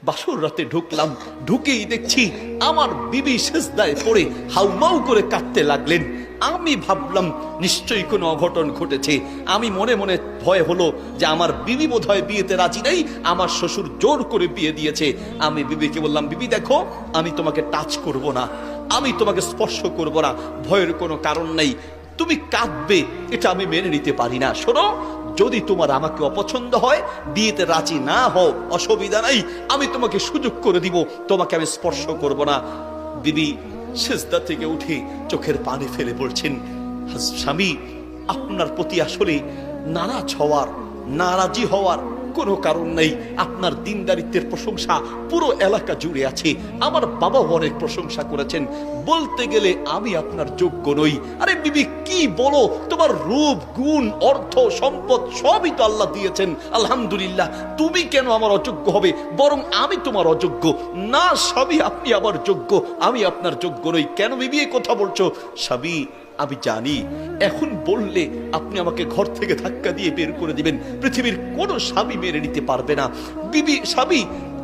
বাসর রাতে ঢুকলাম, ঢুকেই দেখছি আমার বিবি সিজদায় পড়ে হাউমাউ করে কাঁদতে লাগলেন। আমি ভাবলাম নিশ্চয়ই কোনো অঘটন ঘটেছে। আমি মনে মনে ভয় হলো যে আমার বিবি বোধহয় বিয়েতে রাজি নাই, আমার শ্বশুর জোর করে বিয়ে দিয়েছে। আমি বিবিকে বললাম, বিবি দেখো, আমি তোমাকে টাচ করব না, আমি তোমাকে স্পর্শ করব না, ভয়ের কোনো কারণ নাই। তুমি কাঁদবে এটা আমি মেনে নিতে পারি না। শোনো, যদি তোমার আমাকে অপছন্দ হয়, বিয়েতে রাজি না হও, অসুবিধা নাই, আমি তোমাকে সুযোগ করে দিব, তোমাকে আমি স্পর্শ করব না। বিবি সিজদা থেকে উঠে চোখের পানি ফেলে বলছেন, স্বামী, আপনার প্রতি আসলে নারাজি হওয়ার কোনো কারণ নেই। আপনার দিনদারিত্বের প্রশংসা পুরো এলাকা জুড়ে আছে, আমার বাবাও অনেক প্রশংসা করেছেন। বলতে গেলে আমি আপনার যোগ্য নই। আরে বিবি কি বলো, তোমার রূপ, গুণ, অর্থ, সম্পদ সবই তো আল্লাহ দিয়েছেন, আলহামদুলিল্লাহ। তুমি কেন আমার অযোগ্য হবে? বরং আমি তোমার অযোগ্য না স্বামী, আপনি আমার যোগ্য, আমি আপনার যোগ্য নই। কেন বিবি এই কথা বলছো? স্বামী, আমি জানি এখন বললে আপনি আমাকে ঘর থেকে ধাক্কা দিয়ে বের করে দিবেন, পৃথিবীর কোনো স্বামী মেনে নিতে পারবে না। বিবি, স্বামী,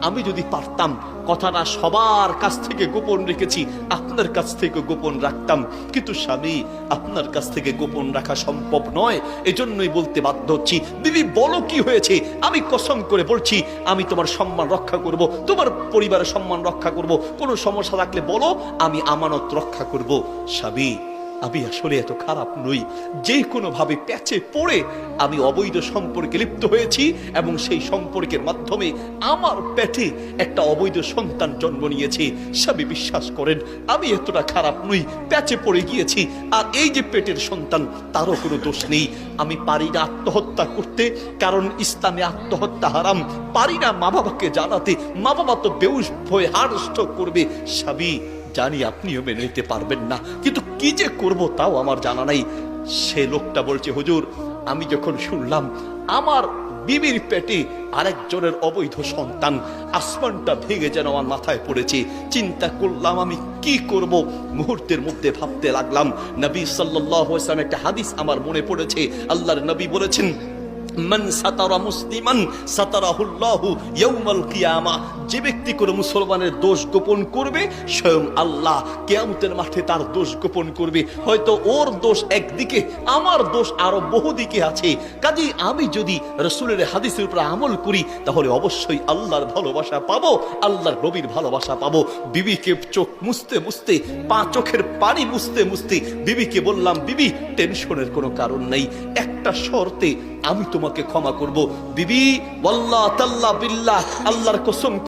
আমি যদি পারতাম কথাটা সবার কাছ থেকে গোপন রেখেছি, আপনার কাছ থেকে গোপন রাখতাম, কিন্তু স্বামী, আপনার কাছ থেকে গোপন রাখা সম্ভব নয়, এজন্যই বলতে বাধ্য হচ্ছি। বিবি বলো কি হয়েছে? আমি কসম করে বলছি, আমি তোমার সম্মান রক্ষা করব, তোমার পরিবারের সম্মান রক্ষা করব, কোনো সমস্যা থাকলে বলো, আমি আমানত রক্ষা করব। স্বামী, আমি আসলে এত খারাপ নই, যে কোনো ভাবে প্যাচে পড়ে আমি অবৈধ সম্পর্কে লিপ্ত হয়েছি এবং সেই সম্পর্কের মাধ্যমে আমার পেটে একটা অবৈধ সন্তান জন্ম নিয়েছে। স্বামী, বিশ্বাস করেন, আমি এতটা খারাপ নই, প্যাচে পড়ে গিয়েছি। আর এই যে পেটের সন্তান, তারও কোনো দোষ নেই। আমি পারি না আত্মহত্যা করতে, কারণ ইসলামে আত্মহত্যা হারাম। পারি না মা বাবাকে জানাতে, মা বাবা তো বেহুশ হয়ে হার্ট করবে। স্বামী, জানি আপনিও মেনে নিতে পারবেন না, কিন্তু কি যে করব তাও আমার জানা নাই। সে লোকটা বলছে, হুজুর, আমি যখন শুনলাম আমার বিবির পেটে আরেকজনের অবৈধ সন্তান, আসমানটা ভেঙে যেন আমার মাথায় পড়েছে। চিন্তা করলাম আমি কি করব। মুহূর্তের মধ্যে ভাবতে লাগলাম, নবী সাল্লাল্লাহু আলাইহি ওয়াসাল্লাম একটা হাদিস আমার মনে পড়েছে। আল্লাহর নবী বলেছেন, মান সাতারা মুসলিমান সাতারাহুল্লাহু ইয়াউমাল কিয়ামা, যে ব্যক্তি কোনো মুসলমানের দোষ গোপন করবে, স্বয়ং আল্লাহ কিয়ামতের মাঠে তার দোষ গোপন করবে। হয়তো ওর দোষ একদিকে, আমার দোষ আরো বহুদিকে আছে। কাজেই আমি যদি রাসূলের হাদিসের উপর আমল করি, তাহলে অবশ্যই আল্লাহর ভালোবাসা পাবো, আল্লাহর নবীর ভালোবাসা পাবো। বিবিকে চোখ মুছতে মুছতে, চোখের পানি মুছতে মুছতে বিবিকে বললাম, বিবি, টেনশনের কোনো কারণ নাই, একটা শর্তে আমি তোমাকে ক্ষমা করব। বিবি, ওয়াল্লাহ তাল্লাহ বিল্লাহ, আল্লাহর কসম